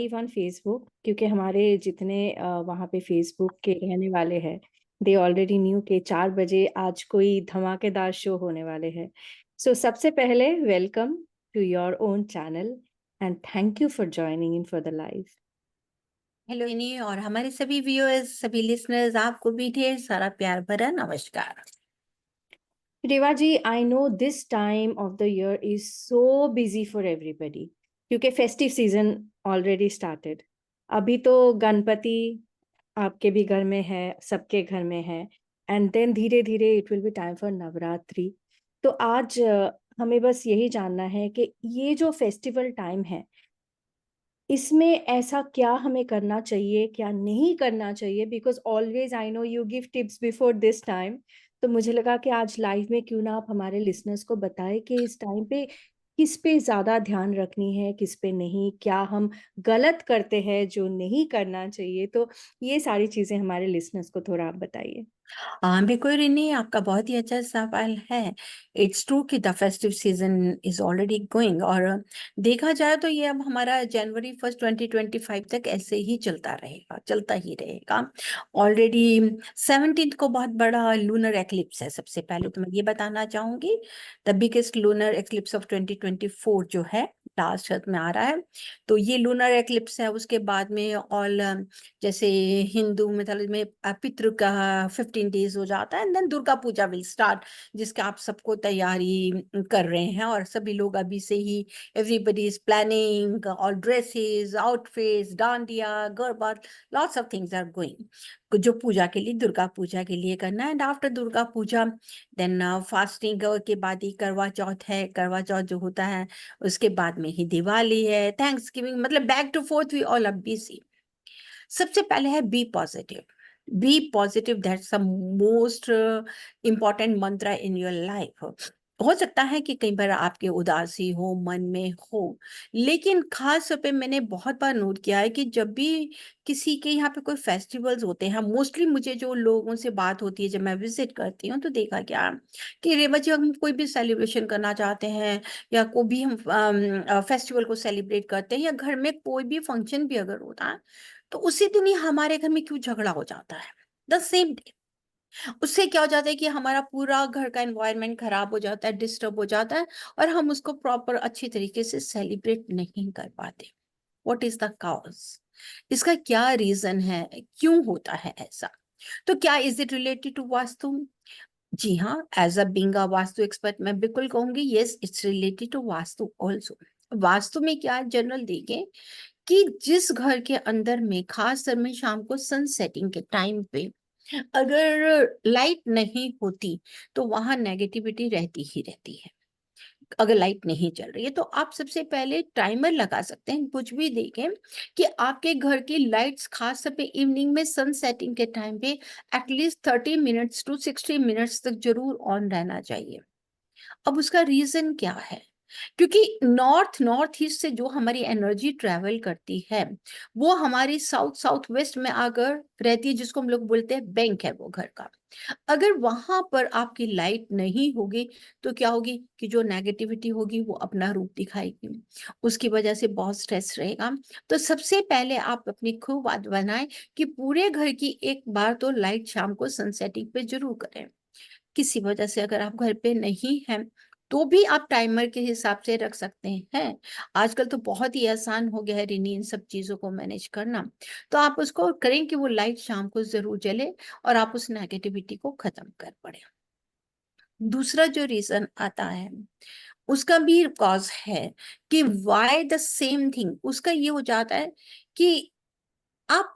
Live on Facebook, क्योंकि हमारे जितने वहाँ पे फेसबुक के रहने वाले हैं, दे ऑलरेडी न्यू कि 4 बजे आज कोई धमाकेदार शो होने वाले हैं। सो सबसे पहले welcome to your own channel and thank you for joining in for the live. Hello इनी और हमारे सभी व्यूअर्स, सभी लिसनर्स, आपको भी ढेर सारा प्यार भरा नमस्कार। Reva ji, I know this time of the year is so busy for everybody, क्योंकि फेस्टिव सीजन ऑलरेडी स्टार्टेड। अभी तो गणपति आपके भी घर में है, सबके घर में है, एंड देन धीरे धीरे it will be time for Navratri. तो आज हमें बस यही जानना है कि ये जो फेस्टिवल टाइम है, इसमें ऐसा क्या हमें करना चाहिए, क्या नहीं करना चाहिए, because always I know you give tips before this time. तो मुझे लगा कि आज लाइव में क्यों ना आप हमारे लिसनर्स को बताएं कि इस टाइम पे किस पे ज्यादा ध्यान रखनी है, किस पे नहीं, क्या हम गलत करते हैं जो नहीं करना चाहिए। तो ये सारी चीजें हमारे लिसनर्स को थोड़ा आप बताइए। बिल्कुल रिनी, आपका बहुत ही अच्छा सवाल है। इट्स ट्रू कि the festive season is already going, और देखा जाए तो ये अब हमारा जनवरी 1 2025 तक ऐसे ही चलता रहेगा, चलता ही रहेगा। ऑलरेडी 17 को बहुत बड़ा लूनर एक्लिप्स है। सबसे पहले तो मैं ये बताना चाहूंगी, the biggest lunar eclipse of 2024 जो है लास्ट में आ रहा है। तो ये लूनर एक्लिप्स है। उसके बाद में ऑल जैसे हिंदू मिथोलॉजी में पितृ का 15 डेज हो जाता है, and then Durga Puja will start, जिसका आप सबको तैयारी कर रहे हैं, और सभी लोग अभी से ही एवरीबडी इज प्लानिंग और dresses, outfits, dandiya, garba, lots of things are going, जो पूजा के लिए, दुर्गा पूजा के लिए करना है। And after Durga Puja then fasting के बाद ही करवा चौथ है। करवा चौथ जो होता है उसके बाद में ही दिवाली है, थैंक्स गिविंग, मतलब back to forth we all are busy. सबसे पहले है be positive. Be positive, that's the most important mantra in your life. हो सकता है कि कई बार आपके उदासी हो, मन में हो, लेकिन खास तौर पे मैंने बहुत बार नोट किया है कि जब भी किसी के यहाँ पे कोई फेस्टिवल्स होते हैं, मोस्टली मुझे जो लोगों से बात होती है जब मैं विजिट करती हूँ, तो देखा क्या कि रेवा जी, हम कोई भी सेलिब्रेशन करना चाहते हैं या कोई भी हम फेस्टिवल को सेलिब्रेट करते हैं, या घर में कोई भी फंक्शन भी अगर होता है, तो उसी दिन ही हमारे घर में क्यों झगड़ा हो जाता है, द सेम डे। उससे क्या हो जाता है कि हमारा पूरा घर का एनवायरनमेंट खराब हो जाता है, डिस्टर्ब हो जाता है, और हम उसको प्रॉपर अच्छी तरीके से सेलिब्रेट नहीं कर पाते। What is the cause? इसका क्या रीजन है, क्यों होता है ऐसा? तो क्या is it related to vastu? जी हाँ, as a being a vastu expert मैं बिल्कुल कहूंगी yes, it's related to vastu also. Vastu में क्या जनरल देखें कि जिस घर के अंदर में खास कर में शाम को सन सेटिंग के टाइम पे अगर लाइट नहीं होती, तो वहां नेगेटिविटी रहती ही रहती है। अगर लाइट नहीं चल रही है तो आप सबसे पहले टाइमर लगा सकते हैं, कुछ भी देखें कि आपके घर की लाइट्स खास तौर पे इवनिंग में सन सेटिंग के टाइम पे एटलीस्ट 30 मिनट्स टू 60 मिनट्स तक जरूर ऑन रहना चाहिए। अब उसका रीजन क्या है? क्योंकि नॉर्थ नॉर्थ ईस्ट से जो हमारी एनर्जी ट्रेवल करती है, वो हमारी साउथ साउथ वेस्ट में आकर रहती है, जिसको हम लोग बोलते हैं बैंक है वो घर का। अगर वहां पर आपकी लाइट नहीं होगी, तो क्या होगी कि जो नेगेटिविटी होगी वो अपना रूप दिखाएगी, उसकी वजह से बहुत स्ट्रेस रहेगा। तो सबसे पहले आप अपनी खूब बात बनाएं कि पूरे घर की एक बार तो लाइट शाम को सनसेटिंग पे जरूर करें। किसी वजह से अगर आप घर पे नहीं हैं, तो भी आप टाइमर के हिसाब से रख सकते हैं। आजकल तो बहुत ही आसान हो गया है रिनी इन सब चीजों को मैनेज करना। तो आप उसको करें कि वो लाइट शाम को जरूर जले, और आप उस नेगेटिविटी को खत्म कर पड़े। दूसरा जो रीजन आता है, उसका भी कॉज है कि वाई द सेम थिंग। उसका ये हो जाता है कि आप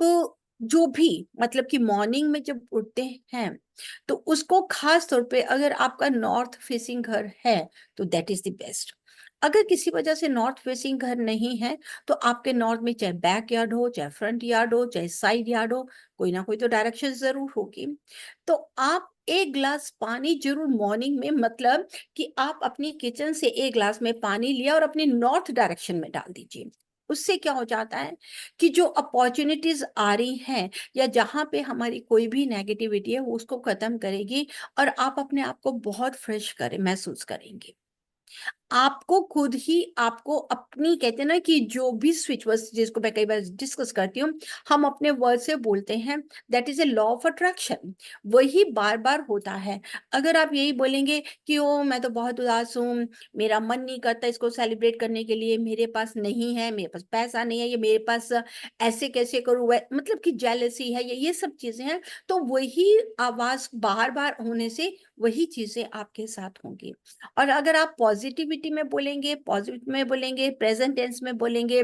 जो भी, मतलब कि मॉर्निंग में जब उठते हैं, तो उसको खास तौर पे अगर आपका नॉर्थ फेसिंग घर है तो दैट इज द बेस्ट। अगर किसी वजह से नॉर्थ फेसिंग घर नहीं है, तो आपके नॉर्थ में चाहे बैक यार्ड हो, चाहे फ्रंट यार्ड हो, चाहे साइड यार्ड हो, कोई ना कोई तो डायरेक्शन जरूर होगी। तो आप एक ग्लास पानी जरूर मॉर्निंग में, मतलब कि आप अपनी किचन से एक ग्लास में पानी लिया और अपनी नॉर्थ डायरेक्शन में डाल दीजिए। उससे क्या हो जाता है कि जो अपॉर्चुनिटीज आ रही हैं, या जहां पे हमारी कोई भी नेगेटिविटी है, वो उसको खत्म करेगी, और आप अपने आप को बहुत फ्रेश करें महसूस करेंगे। आपको खुद ही आपको अपनी, कहते हैं ना कि जो भी स्विच वर्ड जिसको मैं कई बार डिस्कस करती हूँ, हम अपने वर्ड से बोलते हैं, that is a law of attraction, वही बार बार होता है। अगर आप यही बोलेंगे कि ओ मैं तो बहुत उदास हूँ, मेरा मन नहीं करता इसको सेलिब्रेट करने के लिए, मेरे पास नहीं है, मेरे पास पैसा नहीं है, ये मेरे पास ऐसे कैसे करूँ, मतलब कि जेलसी है, ये सब चीजें हैं, तो वही आवाज बार बार होने से वही चीजें आपके साथ होंगी। और अगर आप पॉजिटिविटी में बोलेंगे, पॉजिटिव में बोलेंगे, प्रेजेंट टेंस में बोलेंगे,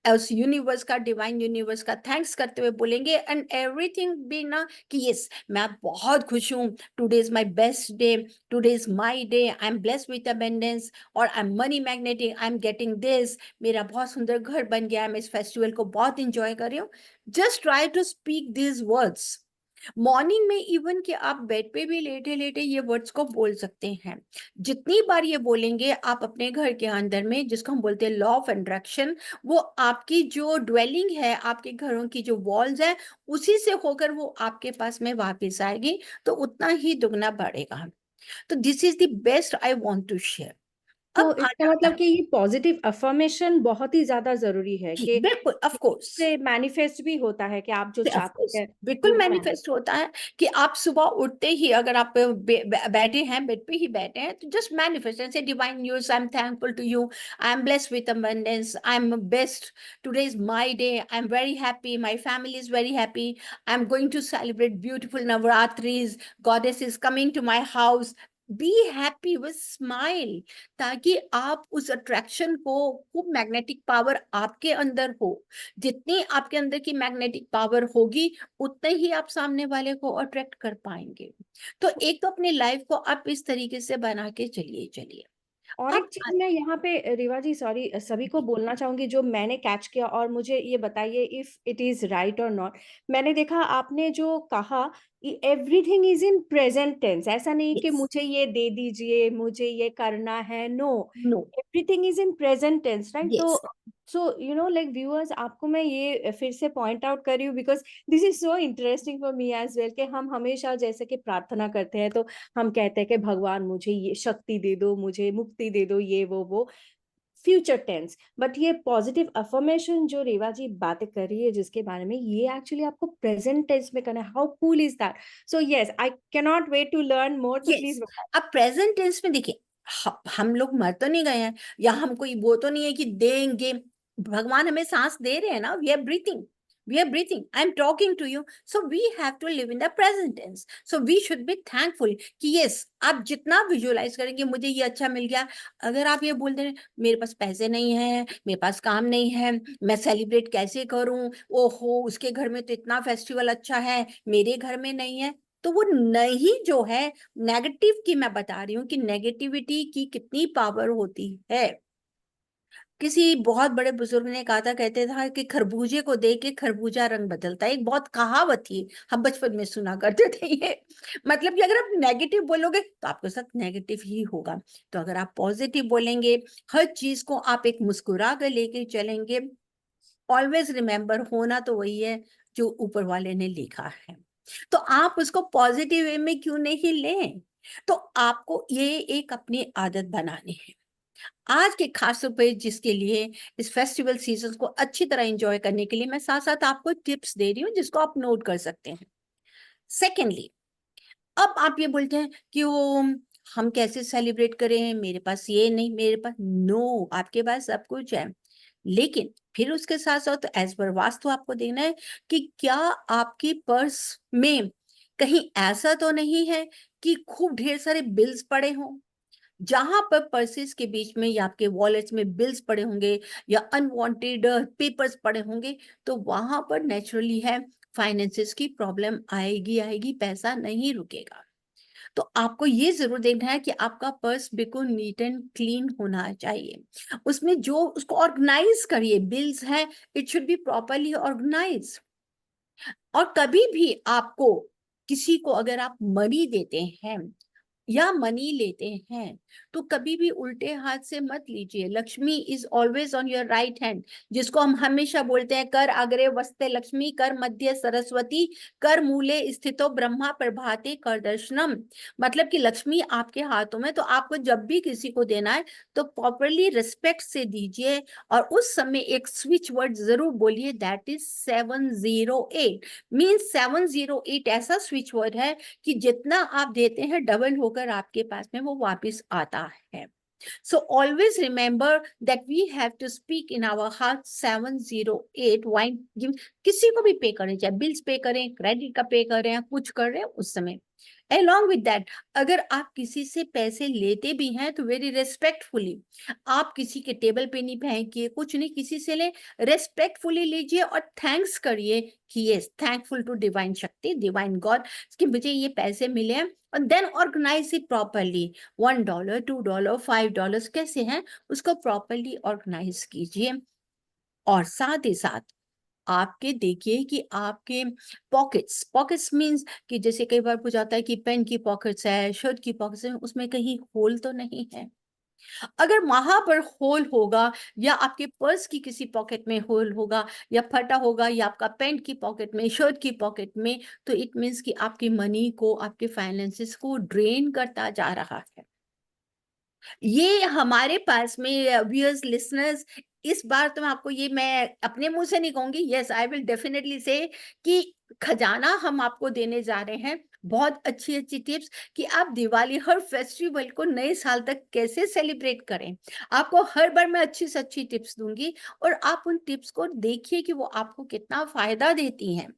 उस यूनिवर्स का, डिवाइन यूनिवर्स का थैंक्स करते हुए बोलेंगे, एंड एवरीथिंग बी ना कि यस मैं बहुत खुश हूँ, today is my best day, today is my day, I am blessed with abundance, और I am money magnetic, I am getting this, मेरा बहुत सुंदर घर बन गया है, मैं इस फेस्टिवल को बहुत इंजॉय कर रही हूँ। Just try to speak these words morning में, इवन कि आप बेड पे भी लेटे लेटे ये वर्ड्स को बोल सकते हैं। जितनी बार ये बोलेंगे आप अपने घर के अंदर में, जिसको हम बोलते हैं लॉ ऑफ अट्रैक्शन, वो आपकी जो ड्वेलिंग है, आपके घरों की जो वॉल्स है, उसी से होकर वो आपके पास में वापस आएगी, तो उतना ही दुगना बढ़ेगा। तो this is the best I want to share. तो अब आ इसका जाता मतलब है कि ये पॉजिटिव अफर्मेशन बहुत ही ज्यादा जरूरी है जी, कि बिल्कुल ऑफ कोर्स, से मैनिफेस्ट भी होता है कि आप जो ऑफ चाहते कोर्स हैं बिल्कुल वो भी मैनिफेस्ट होता है कि आप सुबह उठते ही, अगर आप बैठे हैं, बेड पे ही बैठे हैं, तो just manifest and say divine news, I am thankful to you, I am blessed with abundance, I am best, today is my day, I am very happy, my family is very happy, I am going to celebrate beautiful Navratris, goddess is coming to my house, be happy with smile, ताकि आप उस attraction को, खूब magnetic power आपके अंदर हो। जितनी आपके अंदर की मैग्नेटिक पावर होगी, उतने ही आप सामने वाले को अट्रैक्ट कर पाएंगे। तो एक तो अपनी लाइफ को आप इस तरीके से बना के चलिए चलिए। और एक अब चीज मैं यहाँ पे रिवा जी सॉरी सभी को बोलना चाहूंगी जो मैंने कैच किया, और मुझे ये बताइए इफ इट इज राइट और नॉट। मैंने देखा आपने जो कहा everything is in present tense, ऐसा नहीं कि यस, मुझे ये दे दीजिए, मुझे ये करना है, no, no, everything is in present tense, right? तो yes, so you know like viewers, आपको मैं ये फिर से पॉइंट आउट कर रही हूँ because this is so interesting for me as well, कि हम हमेशा जैसे कि प्रार्थना करते हैं तो हम कहते हैं कि भगवान मुझे ये शक्ति दे दो, मुझे मुक्ति दे दो, ये वो फ्यूचर टेंस। बट ये पॉजिटिव अफर्मेशन जो रेवा जी बातें कर रही है जिसके बारे में, ये एक्चुअली आपको प्रेजेंट टेंस में करना है। How cool is that? So yes, I can not wait to learn more, तो यस। प्लीज बताइए। अब प्रेजेंट टेंस में देखिए, हम लोग मर तो नहीं गए हैं, या हम कोई वो तो नहीं है कि देंगे, भगवान हमें सांस दे रहे हैं ना, we are breathing, we are breathing, I am talking to you, so we have to live in the present tense, so we should be thankful कि यस, आप जितना विजुअलाइज करेंगे मुझे ये अच्छा मिल गया। अगर आप ये बोलते हैं मेरे पास पैसे नहीं है, मेरे पास काम नहीं है, मैं सेलिब्रेट कैसे करूं, ओहो उसके घर में तो इतना फेस्टिवल अच्छा है, मेरे घर में नहीं है, तो वो नहीं जो है, नेगेटिव की मैं बता रही हूँ कि नेगेटिविटी की कितनी पावर होती है। किसी बहुत बड़े बुजुर्ग ने कहा था, कहते था कि खरबूजे को देख के खरबूजा रंग बदलता है, एक बहुत कहावत थी, हम बचपन में सुना करते थे ये। मतलब कि अगर आप नेगेटिव बोलोगे तो आपके साथ नेगेटिव ही होगा। तो अगर आप पॉजिटिव बोलेंगे, हर चीज को आप एक मुस्कुरा कर लेके चलेंगे, ऑलवेज रिमेम्बर, होना तो वही है जो ऊपर वाले ने लिखा है, तो आप उसको पॉजिटिव वे में क्यों नहीं लें। तो आपको ये एक अपनी आदत बनानी है आज के खास तौर पे, जिसके लिए इस फेस्टिवल सीजन को अच्छी तरह एंजॉय करने के लिए मैं साथ साथ आपको टिप्स दे रही हूँ जिसको आप नोट कर सकते हैं। सेकेंडली, अब आप ये बोलते हैं कि वो हम कैसे सेलिब्रेट करें, मेरे पास ये नहीं, मेरे पास नो, आपके पास सब कुछ है, लेकिन फिर उसके साथ साथ एज पर वास्तु आपको देखना है कि क्या आपकी पर्स में कहीं ऐसा तो नहीं है कि खूब ढेर सारे बिल्स पड़े हों। जहां पर पर्सेस के बीच में या आपके वॉलेट्स में बिल्स पड़े होंगे या अनवांटेड पेपर्स पड़े होंगे, तो वहां पर नेचुरली है फाइनेंसेस की प्रॉब्लम आएगी आएगी, पैसा नहीं रुकेगा। तो आपको ये जरूर देखना है कि आपका पर्स बिल्कुल नीट एंड क्लीन होना चाहिए, उसमें जो उसको ऑर्गेनाइज करिए, बिल्स हैं, it should be properly organize. और कभी भी आपको, किसी को अगर आप मनी देते हैं, या मनी लेते हैं तो कभी भी उल्टे हाथ से मत लीजिए। Lakshmi is always on your right hand, जिसको हम हमेशा बोलते हैं कर अग्रे वस्ते लक्ष्मी, कर मध्य सरस्वती, कर मूले स्थितो ब्रह्मा प्रभाते कर दर्शनम। मतलब कि लक्ष्मी आपके हाथों में, तो आपको जब भी किसी को देना है तो प्रॉपरली रिस्पेक्ट से दीजिए। और उस समय एक स्विच वर्ड जरूर बोलिए, दैट इज 708। मीन्स 708 ऐसा स्विच वर्ड है कि जितना आप देते हैं डबल होकर आपके पास में वो वापस आता है। So always remember that we have to speak in our heart 708 while किसी को भी पे करें, चाहे बिल्स पे करें, क्रेडिट का पे करें या कुछ कर रहे हैं उस समय। Along with that, अगर आप किसी से पैसे लेते भी हैं तो वेरी रेस्पेक्टफुली, आप किसी के टेबल पे नहीं फेंकिए, कुछ नहीं, किसी से ले रेस्पेक्टफुली लीजिए और थैंक्स करिए कि यस, थैंकफुल टू डिवाइन शक्ति, डिवाइन गॉड कि मुझे ये पैसे मिले हैं। और देन ऑर्गेनाइज इट प्रॉपरली, $1, $2, $5 कैसे हैं उसको प्रॉपरली ऑर्गेनाइज कीजिए। और साथ ही साथ आपके देखिए कि आपके पॉकेट्स, पॉकेट्स मीन्स कि जैसे कई बार पूछ जाता है कि पेन की पॉकेट्स है, शर्ट की पॉकेट्स है, उसमें कहीं होल तो नहीं है। अगर वहां पर होल होगा या आपके पर्स की किसी पॉकेट में होल होगा या फटा होगा या आपका पैंट की पॉकेट में, शर्ट की पॉकेट में, तो इट मीन्स कि आपकी मनी को, आपके फाइनेंसेस को ड्रेन करता जा रहा है। ये हमारे पास में व्यूअर्स, लिसनर्स, इस बार तो आपको ये मैं अपने मुंह से नहीं कहूंगी, यस आई विल डेफिनेटली से कि खजाना हम आपको देने जा रहे हैं, बहुत अच्छी अच्छी टिप्स कि आप दिवाली, हर फेस्टिवल को नए साल तक कैसे सेलिब्रेट करें। आपको हर बार मैं अच्छी से अच्छी टिप्स दूंगी और आप उन टिप्स को देखिए कि वो आपको कितना फायदा देती हैं।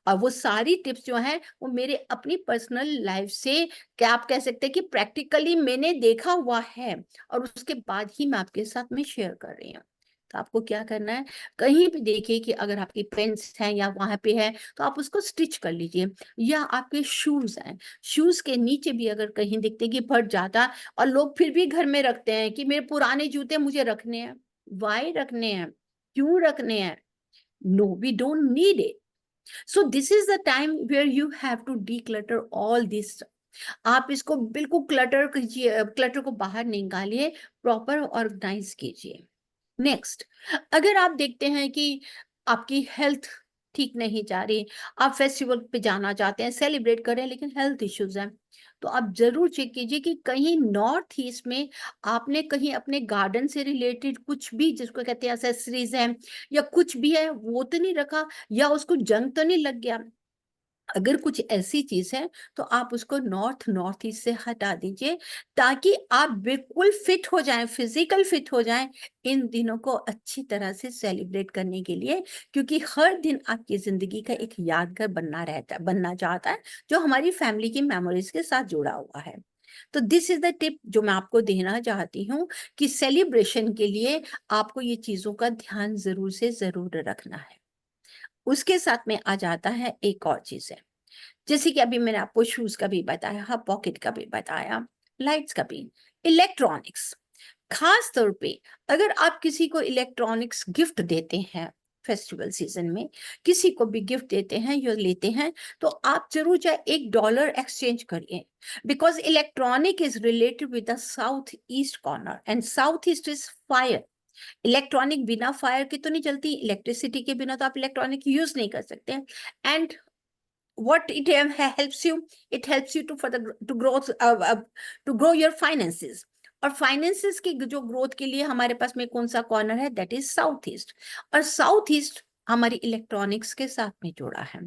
और वो सारी टिप्स जो हैं वो मेरे अपनी पर्सनल लाइफ से, क्या आप कह सकते हैं कि प्रैक्टिकली मैंने देखा हुआ है और उसके बाद ही मैं आपके साथ में शेयर कर रही हूँ। तो आपको क्या करना है, कहीं भी देखिए कि अगर आपकी पेन्स हैं या वहां पे है तो आप उसको स्टिच कर लीजिए। या आपके शूज हैं, शूज के नीचे भी अगर कहीं दिखते कि फट जाता और लोग फिर भी घर में रखते हैं कि मेरे पुराने जूते मुझे रखने हैं, वाई रखने हैं, क्यों रखने हैं? No, we don't need it. So this is the time where you have to declutter all this. आप इसको बिल्कुल क्लटर कीजिए, क्लटर को बाहर निकालिए, प्रॉपर ऑर्गेनाइज कीजिए। नेक्स्ट, अगर आप देखते हैं कि आपकी हेल्थ ठीक नहीं जा रही, आप फेस्टिवल पे जाना चाहते हैं, सेलिब्रेट करें, लेकिन हेल्थ इश्यूज हैं, तो आप जरूर चेक कीजिए कि कहीं नॉर्थ ईस्ट में आपने कहीं अपने गार्डन से रिलेटेड कुछ भी, जिसको कहते हैं एक्सेसरीज हैं या कुछ भी है, वो तो नहीं रखा, या उसको जंग तो नहीं लग गया। अगर कुछ ऐसी चीज है तो आप उसको नॉर्थ ईस्ट से हटा दीजिए, ताकि आप बिल्कुल फिट हो जाएं, फिजिकल फिट हो जाएं इन दिनों को अच्छी तरह से सेलिब्रेट करने के लिए। क्योंकि हर दिन आपकी जिंदगी का एक यादगार बनना चाहता है, जो हमारी फैमिली की मेमोरीज के साथ जुड़ा हुआ है। तो दिस इज द टिप जो मैं आपको देना चाहती हूँ कि सेलिब्रेशन के लिए आपको ये चीजों का ध्यान जरूर से जरूर रखना है। उसके साथ में आ जाता है एक और चीज है, जैसे कि अभी मैंने आपको शूज का भी बताया, हाँ, पॉकेट का भी बताया, लाइट्स का भी, इलेक्ट्रॉनिक्स। खास तौर पे अगर आप किसी को इलेक्ट्रॉनिक्स गिफ्ट देते हैं फेस्टिवल सीजन में, किसी को भी गिफ्ट देते हैं या लेते हैं, तो आप जरूर चाहे $1 एक्सचेंज करिए। Because electronic is related with the south east corner and south east is fire. Electronic बिना फायर के तो नहीं चलती, इलेक्ट्रिसिटी के बिना तो आप इलेक्ट्रॉनिक यूज नहीं कर सकते। And what it helps you, it helps you to for the to growth to grow your finances। और फाइनेंसेस की जो ग्रोथ के लिए हमारे पास में कौन सा कॉर्नर है, दैट इज साउथ ईस्ट। और साउथ ईस्ट हमारी इलेक्ट्रॉनिक्स के साथ में जुड़ा है।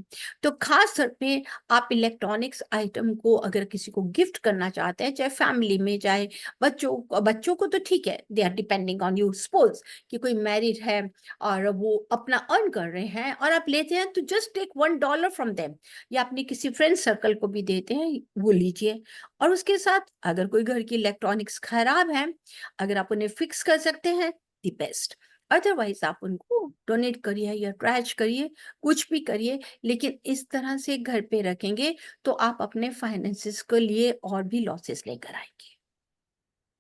तो खास तौर पे आप इलेक्ट्रॉनिक्स आइटम को अगर किसी को गिफ्ट करना चाहते हैं, चाहे फैमिली में, चाहे बच्चों को तो ठीक है, they are depending on you. Suppose कि कोई मैरिड है और वो अपना अर्न कर रहे हैं और आप लेते हैं, तो जस्ट टेक $1 फ्रॉम देम, या अपने किसी फ्रेंड सर्कल को भी देते हैं, वो लीजिए। और उसके साथ अगर कोई घर की इलेक्ट्रॉनिक्स खराब है, अगर आप उन्हें फिक्स कर सकते हैं, द बेस्ट। अदरवाइज आप उनको डोनेट करिए या ट्रैश करिए, कुछ भी करिए, लेकिन इस तरह से घर पे रखेंगे तो आप अपने फाइनेंसेस के लिए और भी लॉसेस लेकर आएंगे।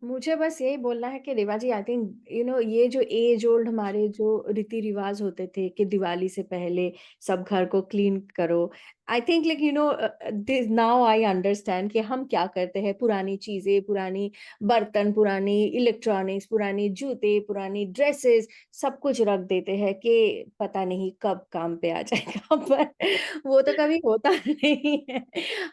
मुझे बस यही बोलना है कि रेवा जी, आई थिंक ये जो एज ओल्ड हमारे जो रीति रिवाज होते थे कि दिवाली से पहले सब घर को क्लीन करो, I think like you know this now I understand कि हम क्या करते हैं, पुरानी चीजें, पुरानी बर्तन, पुरानी इलेक्ट्रॉनिक्स, पुरानी जूते, पुरानी ड्रेसेस, सब कुछ रख देते हैं कि पता नहीं कब काम पे आ जाएगा पर वो तो कभी होता नहीं है।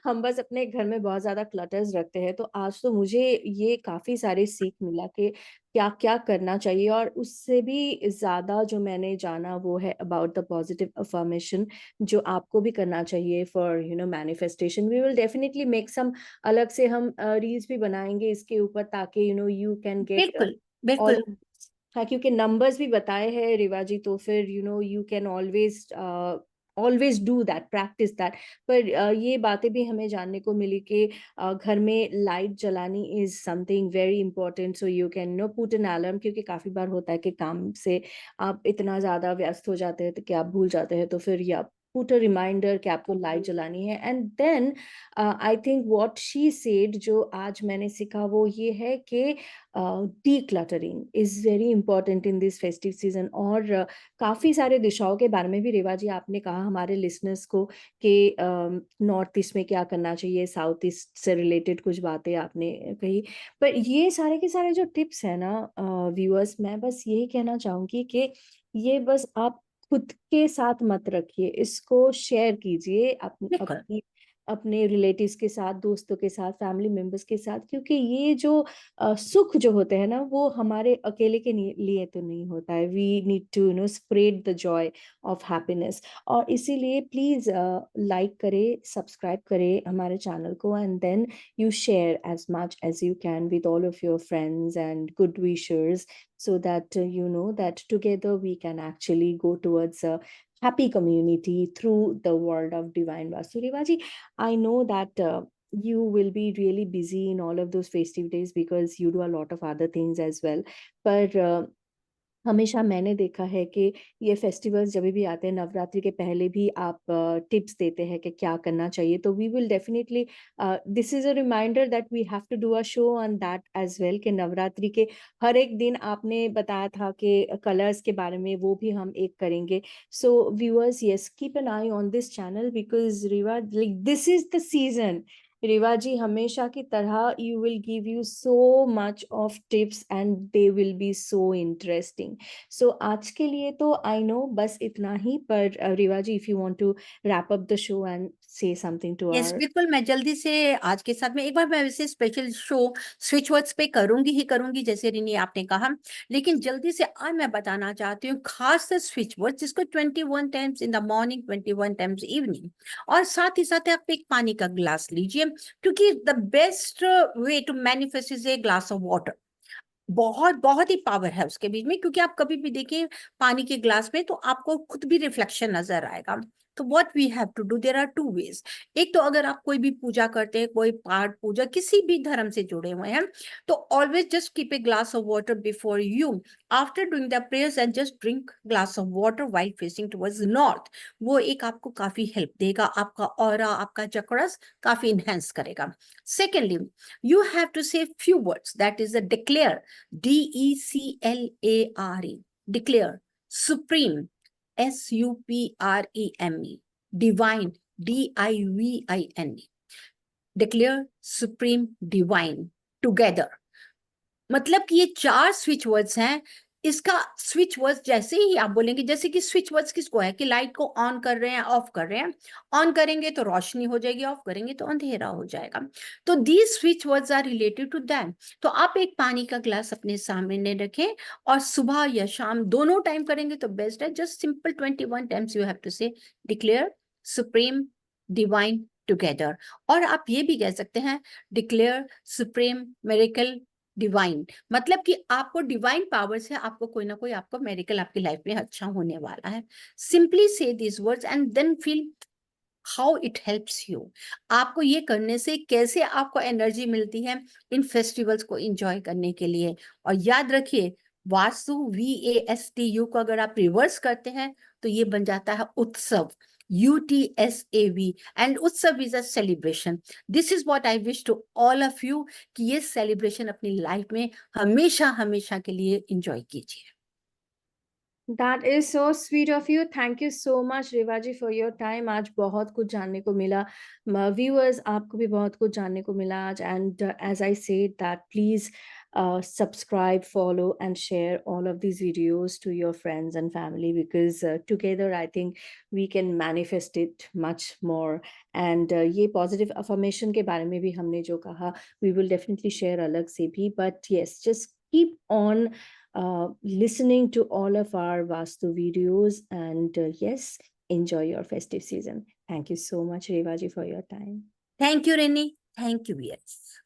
हम बस अपने घर में बहुत ज्यादा क्लटर्स रखते हैं। तो आज तो मुझे ये काफी सारी सीख मिला कि क्या क्या करना चाहिए, और उससे भी ज्यादा जो मैंने जाना वो है अबाउट द पॉजिटिव अफर्मेशन, जो आपको भी करना चाहिए for you know manifestation. We will definitely make some, अलग से हम रील्स भी बनाएंगे इसके ऊपर, ताकि you know you can get बिल्कुल ऑल। बिल्कुल। हाँ, क्योंकि नंबर्स भी बताए हैं रिवाजी, तो फिर you know you can always always do that, practice that. पर ये बातें भी हमें जानने को मिली कि घर में लाइट जलानी is something very important, so you can no put an alarm, क्योंकि काफी बार होता है कि काम से आप इतना ज्यादा व्यस्त हो जाते हैं तो कि आप भूल जाते हैं, तो फिर या पुट अ रिमाइंडर कि आपको लाइट जलानी है। And then I think what she said, जो आज मैंने सीखा वो ये है कि decluttering is very important in this festive season। और काफी सारे दिशाओं के बारे में भी रेवा जी आपने कहा हमारे लिसनर्स को कि नॉर्थ ईस्ट में क्या करना चाहिए, साउथ ईस्ट से रिलेटेड कुछ बातें आपने कही। पर ये सारे के सारे जो टिप्स है ना व्यूअर्स, मैं बस यही कहना चाहूंगी कि ये बस आप खुद के साथ मत रखिए, इसको शेयर कीजिए बिल्कुल अपनी अपने रिलेटिव्स के साथ, दोस्तों के साथ, फैमिली मेंबर्स के साथ, क्योंकि ये जो सुख जो होते हैं ना वो हमारे अकेले के लिए तो नहीं होता है। We need to you know spread the joy of happiness. और इसीलिए प्लीज लाइक करें, सब्सक्राइब करें हमारे चैनल को, and then you share as much as you can with all of your friends and good wishers, so that you know that together we can actually go towards a happy community through the world of divine Vastu. Revaji, I know that you will be really busy in all of those festive days because you do a lot of other things as well, पर हमेशा मैंने देखा है कि ये festivals जब भी आते हैं, नवरात्रि के पहले भी आप टिप्स देते हैं कि क्या करना चाहिए। तो we will definitely, this is a reminder that we have to do a show on that as well, कि नवरात्रि के हर एक दिन आपने बताया था कि कलर्स के बारे में, वो भी हम एक करेंगे। So viewers, yes, keep an eye on this channel because Riva, like this is the season. Riva ji हमेशा की तरह you will give you so much of tips and they will be so interesting. So आज के लिए तो आई नो बस इतना ही, पर Riva ji if you want to wrap up the show and say something to yes our. बिल्कुल, मैं जल्दी से आज के साथ में एक बार मैं वैसे स्पेशल शो स्विच वर्ड्स पे करूंगी ही करूंगी, जैसे रिनी आपने कहा। लेकिन जल्दी से आज मैं बताना चाहती हूँ खास स्विच वर्ड, जिसको 21 times in the morning, 21 times evening, और साथ ही साथ आप एक पानी का ग्लास लीजिए, क्योंकि the best way to manifest is a glass of water. बहुत बहुत ही पावर है उसके बीच में, क्योंकि आप कभी भी देखिए पानी के ग्लास में तो आपको खुद भी रिफ्लेक्शन नजर आएगा। तो what we have to do, there are two ways. एक तो अगर आप कोई भी पूजा करते हैं, कोई पाठ पूजा किसी भी धर्म से जुड़े हुए हैं, तो always just keep a glass of water before you after doing the prayers, and just drink glass of water while facing towards north. वो एक आपको काफी हेल्प देगा, आपका ऑरा, आपका चक्रस काफी इनहेंस करेगा। Secondly, you have to say few words, that is a declare, DECLARE, declare, supreme, SUPREME, divine, DIVINE, declare, supreme, divine, together। मतलब कि ये 4 स्विच वर्ड्स हैं। इसका स्विच वर्ड्स जैसे ही आप बोलेंगे, जैसे कि स्विच वर्ड्स किसको है कि लाइट को ऑन कर रहे हैं, ऑफ कर रहे हैं। ऑन करेंगे तो रोशनी हो जाएगी, ऑफ करेंगे तो अंधेरा हो जाएगा। तो these switch words are related to that. तो आप एक पानी का ग्लास अपने सामने रखें, और सुबह या शाम दोनों टाइम करेंगे तो बेस्ट है। Just simple 21 times you have to say declare, supreme, divine, together. और आप ये भी कह सकते हैं डिक्लेयर, सुप्रीम, मेरिकल, डिवाइन। मतलब कि आपको डिवाइन पावर से आपको कोई ना कोई आपको मेरिकल आपकी लाइफ में अच्छा होने वाला है। Simply say this words and then feel how it helps you. आपको ये करने से कैसे आपको एनर्जी मिलती है इन फेस्टिवल्स को एंजॉय करने के लिए। और याद रखिए, वास्तु VASTU को अगर आप रिवर्स करते हैं तो ये बन जाता है utsav, UTSAV, and utsav is a celebration. This is what I wish to all of you, कि ये सेलिब्रेशन अपनी लाइफ में हमेशा हमेशा के लिए एंजॉय कीजिए। That is so sweet of you. Thank you so much, Rewa ji, for your time. आज बहुत कुछ जानने को मिला. Viewers, आपको भी बहुत कुछ जानने को मिला आज. And as I said that, please subscribe, follow, and share all of these videos to your friends and family, because together I think we can manifest it much more. And ये positive affirmation के बारे में भी हमने जो कहा, we will definitely share अलग से भी. But yes, just keep on listening to all of our Vastu videos, and yes, enjoy your festive season. Thank you so much, Revaji, for your time. Thank you, Rini. Thank you, yes.